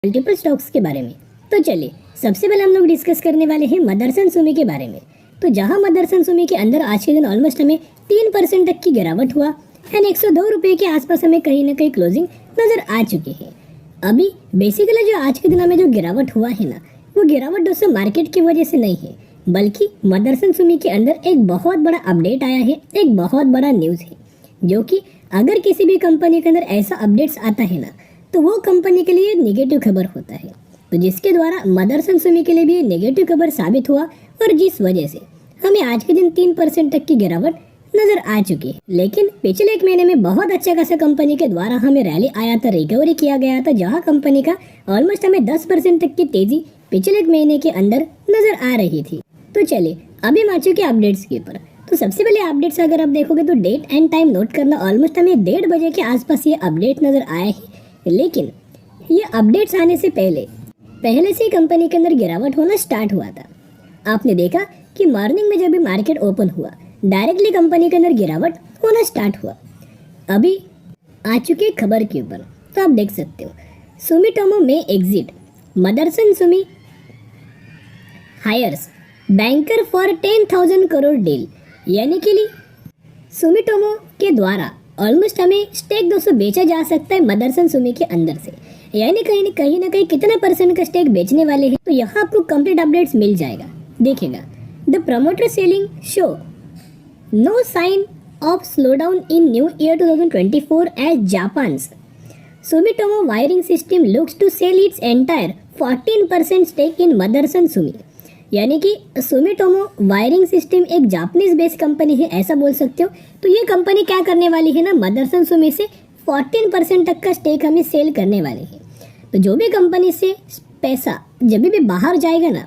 Multiple stocks के बारे में। तो चलिए सबसे पहले हम लोग डिस्कस करने वाले हैं मदरसन सुमी के बारे में। तो जहां मदरसन सुमी के अंदर आज के दिन ऑलमोस्ट हमें 3% तक की गिरावट हुआ एंड 102 रुपये के आसपास हमें कहीं ना कहीं क्लोजिंग नजर आ चुकी है। अभी बेसिकली जो आज के दिन हमें जो गिरावट हुआ है ना, वो गिरावट दोस्तों मार्केट की वजह से नहीं है, बल्कि मदरसन सुमी के अंदर एक बहुत बड़ा अपडेट आया है, एक बहुत बड़ा न्यूज़ है, जो कि अगर किसी भी कंपनी के अंदर ऐसा अपडेट्स आता है ना, तो वो कंपनी के लिए नेगेटिव खबर होता है। तो जिसके द्वारा मदरसन सुमी के लिए भी नेगेटिव खबर साबित हुआ और जिस वजह से हमें आज के दिन 3% तक की गिरावट नजर आ चुकी है। लेकिन पिछले एक महीने में बहुत अच्छा खासा कंपनी के द्वारा हमें रैली आया था, रिकवरी किया गया था, जहां कंपनी का ऑलमोस्ट हमें 10% तक की तेजी पिछले एक महीने के अंदर नजर आ रही थी। तो चलिए अभी हम आ चुके अपडेट्स के ऊपर। तो सबसे पहले अपडेट्स अगर आप देखोगे तो डेट एंड टाइम नोट करना, ऑलमोस्ट हमें 1:30 बजे के आसपास ये अपडेट नजर आया है। लेकिन ये अपडेट्स आने से पहले से ही कंपनी के अंदर गिरावट होना स्टार्ट हुआ था। आपने देखा कि मॉर्निंग में जब भी मार्केट ओपन हुआ, डायरेक्टली कंपनी के अंदर गिरावट होना स्टार्ट हुआ। अभी आ चुके खबर के ऊपर, तो आप देख सकते हो सुमिटोमो में exit, Motherson Sumi hires banker for 10,000 crore deal, यानी कि सुमिटोमो के द्वारा ऑलमोस्ट हमें स्टेक 200 बेचा जा सकता है मदरसन सुमी के अंदर से, यानी कहीं ना कहीं कितने % का स्टेक बेचने वाले हैं। तो यहाँ आपको कंप्लीट अपडेट्स मिल जाएगा। देखिएगा, the promoter selling show no sign of slow down in new year 2024 as Japan's Sumitomo wiring system looks to sell its entire 14% stake in Motherson Sumi, यानी कि सुमिटोमो वायरिंग सिस्टम एक जापानीज बेस्ड कंपनी है, ऐसा बोल सकते हो। तो ये कंपनी क्या करने वाली है ना, मदरसन सुमी से 14% तक का स्टेक हमें सेल करने वाली है। तो जो भी कंपनी से पैसा जब भी बाहर जाएगा ना,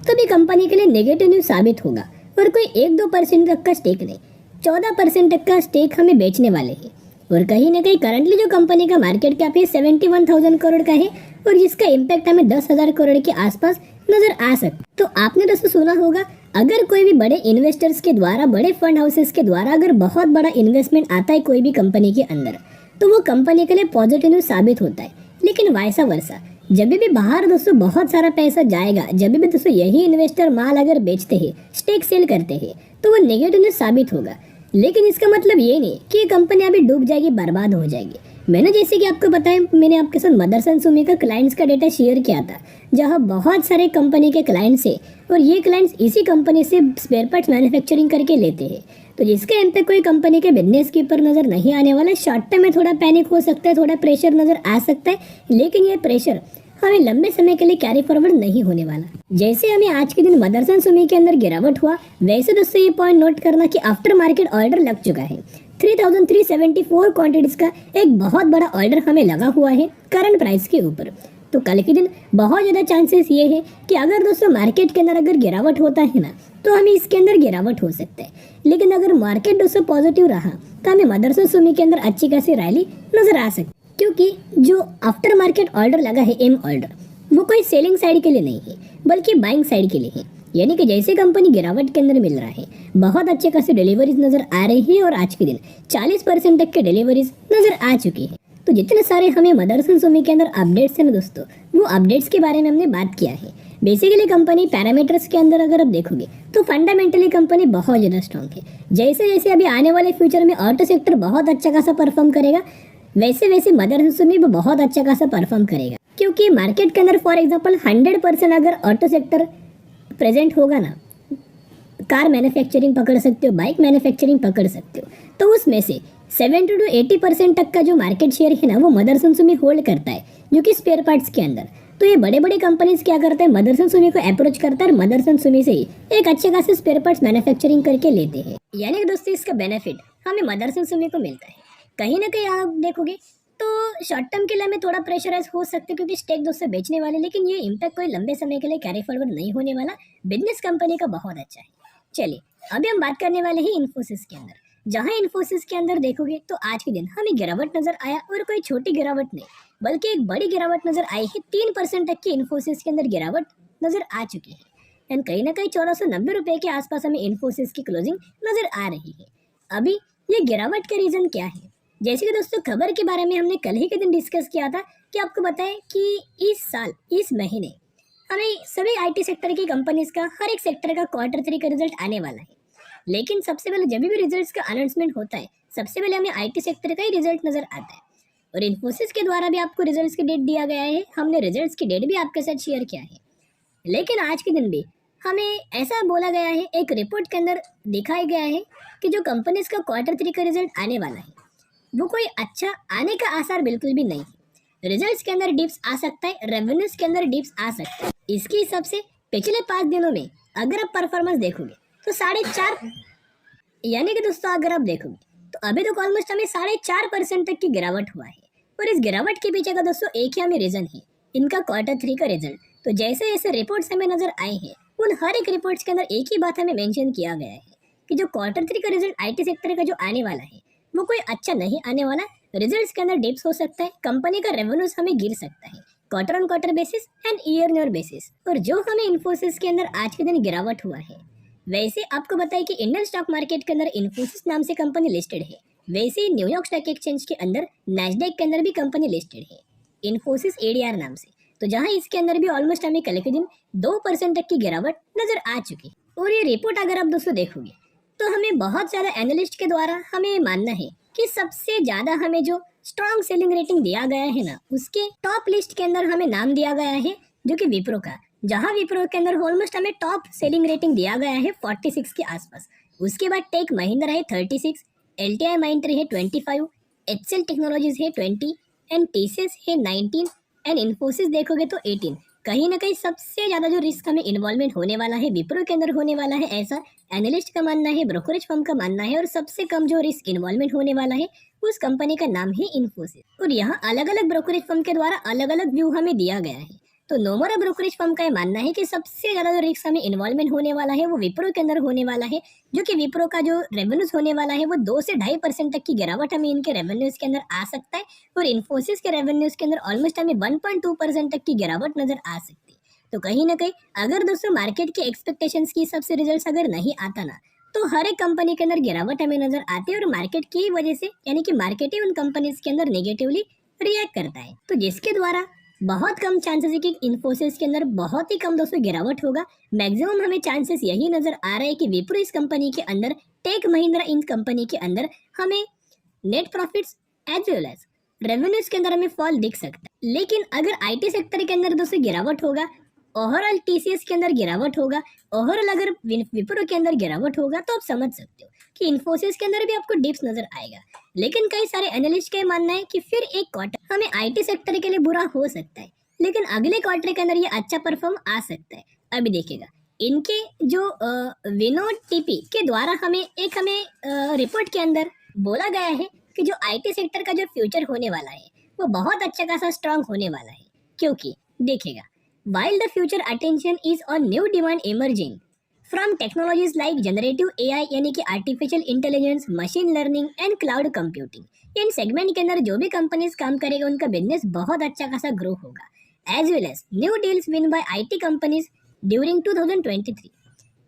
तो भी कंपनी के लिए नेगेटिव न्यूज साबित होगा, और कोई 1-2% तक का स्टेक नहीं, 14% तक का स्टेक हमें बेचने वाले हैं। और कहीं ना कहीं करंटली जो कंपनी का मार्केट कैप है 71,000 करोड़ का है, और जिसका इम्पैक्ट हमें 10,000 करोड़ के आसपास नजर आ सकता। तो आपने दोस्तों सुना होगा, अगर कोई भी बड़े इन्वेस्टर्स के द्वारा, बड़े फंड हाउसेस के द्वारा अगर बहुत बड़ा इन्वेस्टमेंट आता है कोई भी कंपनी के अंदर, तो वो कंपनी के लिए पॉजिटिव न्यूज साबित होता है। लेकिन वैसा वर्षा जब भी बाहर दोस्तों बहुत सारा पैसा जाएगा, जब भी दोस्तों यही इन्वेस्टर माल अगर बेचते हैं, स्टेक सेल करते हैं, तो वो नेगेटिव न्यूज साबित होगा। लेकिन इसका मतलब ये नहीं कि ये कंपनी अभी डूब जाएगी, बर्बाद हो जाएगी। मैंने जैसे कि आपको बताया, मैंने आपके साथ मदरसन सुमी का क्लाइंट्स का डेटा शेयर किया था, जहां बहुत सारे कंपनी के क्लाइंट्स है, और ये क्लाइंट्स इसी कंपनी से स्पेयर पार्ट्स मैन्युफैक्चरिंग करके लेते हैं। तो जिसके इम्पैक्ट कोई कंपनी के बिजनेस के ऊपर नजर नहीं आने वाला। शॉर्ट टर्म में थोड़ा पैनिक हो सकता है, थोड़ा प्रेशर नजर आ सकता है, लेकिन ये प्रेशर हमें लंबे समय के लिए कैरी फॉरवर्ड नहीं होने वाला। जैसे हमें आज के दिन मदरसन सुमी के अंदर गिरावट हुआ, वैसे दोस्तों ये पॉइंट नोट करना कि आफ्टर मार्केट ऑर्डर लग चुका है। 3,374 क्वांटिटीज का एक बहुत बड़ा ऑर्डर हमें लगा हुआ है करंट प्राइस के ऊपर। तो कल के दिन बहुत ज़्यादा चांसेस ये है कि अगर दोस्तों मार्केट के अंदर अगर गिरावट होता है ना, तो हमें इसके अंदर गिरावट हो सकता है। लेकिन अगर मार्केट दोस्तों पॉजिटिव रहा, तो हमें मदरसन सुमी के अंदर अच्छी खासी रैली नजर आ सकती है, क्योंकि जो आफ्टर मार्केट ऑर्डर लगा है, एम ऑर्डर, वो कोई सेलिंग साइड के लिए नहीं है, बल्कि बाइंग साइड के लिए है। यानी कि जैसे कंपनी गिरावट के अंदर मिल रहा है, बहुत अच्छे खासे डिलीवरीज नजर आ रही है, और आज के दिन 40% तक के डिलीवरीज नजर आ चुकी है। तो जितने सारे हमें मदरसन सुमी के अंदर अपडेट्स हैं ना दोस्तों, वो अपडेट्स के बारे में हमने बात किया है। बेसिकली कंपनी पैरामीटर्स के अंदर अगर आप देखोगे, तो फंडामेंटली कंपनी बहुत ज़्यादा स्ट्रॉन्ग है। जैसे जैसे अभी आने वाले फ्यूचर में ऑटो सेक्टर बहुत अच्छा खासा परफॉर्म करेगा, वैसे वैसे मदरसन सुमी भी बहुत अच्छा खासा परफॉर्म करेगा। क्योंकि मार्केट के अंदर फॉर एग्जांपल 100% अगर ऑटो सेक्टर प्रेजेंट होगा ना, कार मैन्युफैक्चरिंग पकड़ सकते हो, बाइक मैन्युफैक्चरिंग पकड़ सकते हो, तो उसमें से 70 to 80% तक का जो मार्केट शेयर है ना, वो मदरसन सुमी होल्ड करता है, जो कि स्पेयर पार्ट्स के अंदर। तो ये बड़े बड़े कंपनीज क्या करते हैं, मदरसन सुमी को अप्रोच करता है, और मदरसन सुमी से ही एक अच्छे खासे स्पेयर पार्ट्स मैन्युफैक्चरिंग करके लेते हैं। यानी कि दोस्तों इसका बेनिफिट हमें मदरसन सुमी को मिलता है। कहीं ना कहीं आप देखोगे तो शॉर्ट टर्म के लिए हमें थोड़ा प्रेशराइज हो सकते हैं, क्योंकि स्टेक दोस्तों बेचने वाले, लेकिन ये इम्पैक्ट कोई लंबे समय के लिए कैरी फॉरवर्ड नहीं होने वाला। बिजनेस कंपनी का बहुत अच्छा है। चलिए अभी हम बात करने वाले हैं इन्फोसिस के अंदर। जहां इन्फोसिस के अंदर देखोगे तो आज के दिन हमें गिरावट नजर आया, और कोई छोटी गिरावट नहीं, बल्कि एक बड़ी गिरावट नजर आई है। 3% तक की इन्फोसिस के अंदर गिरावट नजर आ चुकी है, एंड कहीं ना कहीं 1490 रुपये के आसपास हमें इन्फोसिस की क्लोजिंग नजर आ रही है। अभी ये गिरावट का रीजन क्या है? जैसे कि दोस्तों खबर के बारे में हमने कल ही के दिन डिस्कस किया था कि आपको बताएं कि इस साल इस महीने हमें सभी आईटी सेक्टर की कंपनीज का हर एक सेक्टर का क्वार्टर 3 का रिजल्ट आने वाला है। लेकिन सबसे पहले जब भी रिजल्ट्स का अनाउंसमेंट होता है सबसे पहले हमें आईटी सेक्टर का ही रिजल्ट नजर आता है। और इन्फोसिस के द्वारा भी आपको रिजल्ट्स की डेट दिया गया है, हमने रिजल्ट्स की डेट भी आपके साथ शेयर किया है। लेकिन आज के दिन भी हमें ऐसा बोला गया है, एक रिपोर्ट के अंदर दिखाया गया है कि जो कंपनीज का क्वार्टर 3 का रिजल्ट आने वाला है वो कोई अच्छा आने का आसार बिल्कुल भी नहीं है। रिजल्ट्स के अंदर डिप्स आ सकता है, रेवेन्यूज के अंदर डिप्स आ सकता है। इसके हिसाब से पिछले 5 दिनों में अगर आप परफॉर्मेंस देखोगे तो 4.5, यानी कि दोस्तों अगर आप देखोगे तो अभी तक ऑलमोस्ट हमें 4.5% तक की गिरावट हुआ है। और इस गिरावट के पीछे का दोस्तों एक ही हमें रीजन है, इनका क्वार्टर 3 का रिजल्ट। तो जैसे जैसे रिपोर्ट्स हमें नजर आए हैं उन हर एक रिपोर्ट्स के अंदर एक ही बात हमें मेंशन किया गया है कि जो क्वार्टर 3 का रिजल्ट आईटी सेक्टर का जो आने वाला है वो कोई अच्छा नहीं आने वाला। रिजल्ट्स के अंदर डिप्स हो सकता है, कंपनी का रेवेन्यूज हमें गिर सकता है quarter on quarter basis and year on year basis. और जो हमें इन्फोसिस के अंदर आज के दिन गिरावट हुआ है, वैसे आपको बताएं कि इंडियन स्टॉक मार्केट के अंदर इन्फोसिस नाम से कंपनी लिस्टेड है, वैसे ही न्यूयॉर्क स्टॉक एक्सचेंज के अंदर नैस्डैक के अंदर भी कंपनी लिस्टेड है इन्फोसिस एडीआर नाम से। तो जहां इसके अंदर भी ऑलमोस्ट हमें कल के दिन 2% तक की गिरावट नजर आ चुकी है। और ये रिपोर्ट अगर आप दोस्तों देखोगे तो हमें बहुत ज्यादा एनालिस्ट के द्वारा हमें मानना है कि सबसे ज्यादा हमें जो स्ट्रॉन्ग सेलिंग रेटिंग दिया गया है ना, उसके टॉप लिस्ट के अंदर हमें नाम दिया गया है जो कि विप्रो का। जहां विप्रो के अंदर ऑलमोस्ट हमें टॉप सेलिंग रेटिंग दिया गया है 46 के आसपास। उसके बाद टेक महिंद्रा है 36, एलटीआई माइंट्री है 25, एचसीएल टेक्नोलॉजीज है 20 एंड टीसीएस है 19 एंड इन्फोसिस देखोगे तो 18। कहीं ना कहीं सबसे ज्यादा जो रिस्क हमें इन्वॉल्वमेंट होने वाला है विप्रो के अंदर होने वाला है, ऐसा एनालिस्ट का मानना है, ब्रोकरेज फर्म का मानना है। और सबसे कम जो रिस्क इन्वॉल्वमेंट होने वाला है उस कंपनी का नाम है इन्फोसिस। और यहाँ अलग अलग ब्रोकरेज फर्म के द्वारा अलग अलग व्यू हमें दिया गया है। तो नोमोरा ब्रोकरेज फर्म का ये मानना है कि सबसे ज्यादा जो रिस्क हमें इन्वॉल्वमेंट होने वाला है वो विप्रो के अंदर होने वाला है, जो कि विप्रो का जो रेवेन्यूज होने वाला है वो 2 से 2.5% तक की गिरावट हमें इनके रेवेन्यूज के अंदर आ सकता है। और इन्फोसिस के रेवेन्यूज के अंदर ऑलमोस्ट हमें 1.2% तक की गिरावट नजर आ सकती है। तो कहीं ना कहीं अगर दोस्तों मार्केट के एक्सपेक्टेशंस की हिसाब से रिजल्ट अगर नहीं आता ना, तो हर एक कंपनी के अंदर गिरावट हमें नजर आती है और मार्केट की वजह से, यानी कि मार्केट ही उन कंपनीज के अंदर नेगेटिवली रिएक्ट करता है। तो जिसके द्वारा बहुत कम चांसेस है कि इन्फोसिस के अंदर बहुत ही कम दोस्तों गिरावट होगा। मैक्सिमम हमें चांसेस यही नजर आ रहा है कि विप्रो इस कंपनी के अंदर, टेक महिंद्रा इन कंपनी के अंदर हमें net profits as well as revenues के अंदर हमें फॉल दिख सकता है। लेकिन अगर आईटी सेक्टर के अंदर दोस्तों गिरावट होगा, ओवरऑल टीसीएस के अंदर गिरावट होगा, ओवरऑल अगर विप्रो के अंदर गिरावट होगा, तो आप समझ सकते हो कि इन्फोसिस के अंदर भी आपको डिप्स नजर आएगा। लेकिन कई सारे एनालिस्ट का ये मानना है कि फिर एक क्वार्टर हमें आईटी सेक्टर के लिए बुरा हो सकता है, लेकिन अगले क्वार्टर के अंदर ये अच्छा परफॉर्म आ सकता है। अभी देखिएगा इनके जो विनोद टीपी के द्वारा हमें रिपोर्ट के अंदर बोला गया है कि जो आईटी सेक्टर का जो फ्यूचर होने वाला है वो बहुत अच्छा खासा स्ट्रांग होने वाला है। क्योंकि देखिएगा, while the future attention is on new demand emerging from technologies like generative AI, यानी कि artificial intelligence, machine learning and cloud computing, in segment के अंदर जो भी कंपनीज काम करेगा उनका बिजनेस बहुत अच्छा खासा ग्रो होगा। As well as new deals win by IT companies during 2023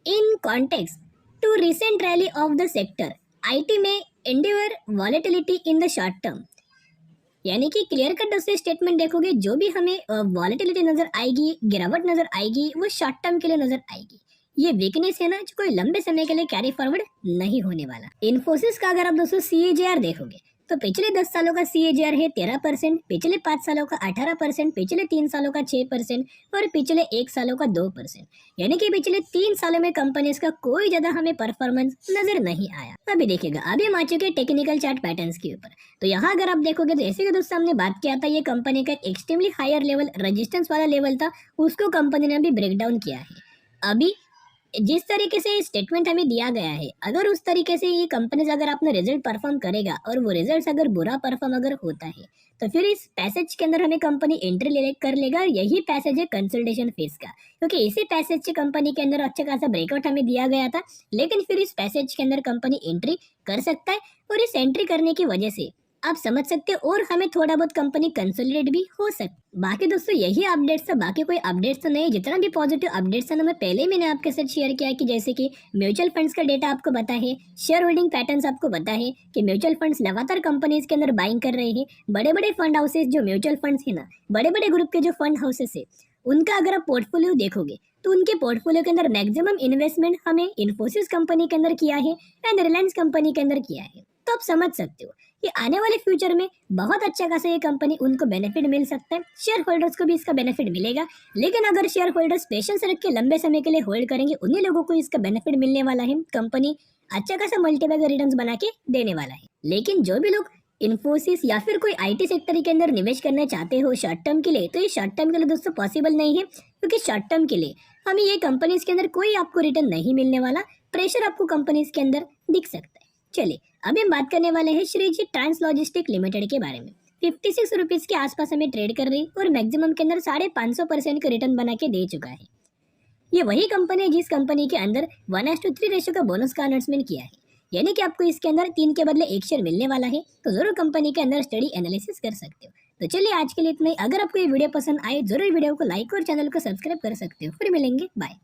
in context to recent rally of the sector, IT में endure volatility in the short term. यानी कि क्लियर कट दोस्तों स्टेटमेंट देखोगे, जो भी हमें वॉलेटिलिटी नजर आएगी, गिरावट नजर आएगी, वो शॉर्ट टर्म के लिए नजर आएगी। ये वीकनेस है ना, जो कोई लंबे समय के लिए कैरी फॉरवर्ड नहीं होने वाला। इन्फोसिस का अगर आप दोस्तों सीएजीआर देखोगे तो पिछले 10 सालों का सीएजीआर है 13%, पिछले 5 सालों का 18%, पिछले 3 सालों का 6% और पिछले 1 सालों का 2%। यानी कि पिछले 3 सालों में कंपनीज का कोई ज्यादा हमें परफॉर्मेंस नजर नहीं आया। अभी देखिएगा, अभी हम आ चुके हैं टेक्निकल चार्ट पैटर्न्स के ऊपर। तो यहाँ अगर आप देखोगे तो जैसे कि दोस्तों हमने बात किया था, ये कंपनी का एक एक्सट्रीमली हायर लेवल रेजिस्टेंस वाला लेवल था, उसको कंपनी ने अभी ब्रेक डाउन किया है। अभी जिस तरीके से स्टेटमेंट हमें दिया गया है, अगर उस तरीके से ये कंपनीज अगर अपना रिजल्ट परफॉर्म करेगा और वो रिजल्ट अगर बुरा परफॉर्म अगर होता है, तो फिर इस पैसेज के अंदर हमें कंपनी एंट्री कर लेगा। यही पैसेज है कंसोलिडेशन फेज का, क्योंकि इसी पैसेज से कंपनी के अंदर अच्छा खासा ब्रेकआउट हमें दिया गया था। लेकिन फिर इस पैसेज के अंदर कंपनी एंट्री कर सकता है और इस एंट्री करने की वजह से आप समझ सकते हो, और हमें थोड़ा बहुत कंपनी कंसोलिडेट भी हो सकती। बाकी दोस्तों यही अपडेट्स था, बाकी कोई अपडेट्स तो नहीं। जितना भी पॉजिटिव अपडेट्स है ना, मैं पहले ही मैंने आपके साथ शेयर किया कि जैसे कि म्यूचुअल फंड्स का डेटा आपको पता है, शेयर होल्डिंग पैटर्न्स आपको पता है कि म्यूचुअल फंड्स लगातार कंपनीज के अंदर बाइंग कर रहे हैं। बड़े बड़े फंड हाउसेस जो म्यूचुअल फंड्स है ना, बड़े बड़े ग्रुप के जो फंड हाउसेस है, उनका अगर आप पोर्टफोलियो देखोगे तो उनके पोर्टफोलियो के अंदर मैक्सिमम इन्वेस्टमेंट हमें इन्फोसिस कंपनी के अंदर किया है एंड रिलायंस कंपनी के अंदर किया है। तो आप समझ सकते हो कि आने वाले फ्यूचर में बहुत अच्छा खासा ये कंपनी उनको बेनिफिट मिल सकता है, शेयर होल्डर्स को भी इसका बेनिफिट मिलेगा। लेकिन अगर शेयर होल्डर्स पेशेंस रख के लंबे समय के लिए होल्ड करेंगे, उन्हीं लोगों को इसका बेनिफिट मिलने वाला है। कंपनी अच्छा खासा मल्टीबैगर रिटर्न्स बना के देने वाला है। लेकिन जो भी लोग इन्फोसिस या फिर कोई आईटी सेक्टर के अंदर निवेश करना चाहते हो शॉर्ट टर्म के लिए, तो ये शॉर्ट टर्म के लिए दोस्तों पॉसिबल नहीं है, क्योंकि शॉर्ट टर्म के लिए हमें ये कंपनीज के अंदर कोई आपको रिटर्न नहीं मिलने वाला। प्रेशर आपको कंपनीज के अंदर दिख सकता है। चलिए अभी हम बात करने वाले हैं श्रीजी ट्रांस लॉजिस्टिक लिमिटेड के बारे में। 56 रुपीज के आसपास हमें ट्रेड कर रही और मैक्सिमम के अंदर 550% का रिटर्न बना के दे चुका है। ये वही कंपनी है जिस कंपनी के अंदर 1:3 रेशो का बोनस का अनाउंसमेंट किया है, यानी कि आपको इसके अंदर 3 के बदले 1 शेयर मिलने वाला है। तो जरूर कंपनी के अंदर स्टडी एनालिसिस कर सकते हो। तो चलिए आज के लिए इतना ही। अगर आपको ये वीडियो पसंद आए जरूर वीडियो को लाइक और चैनल को सब्सक्राइब कर सकते हो। फिर मिलेंगे, बाय।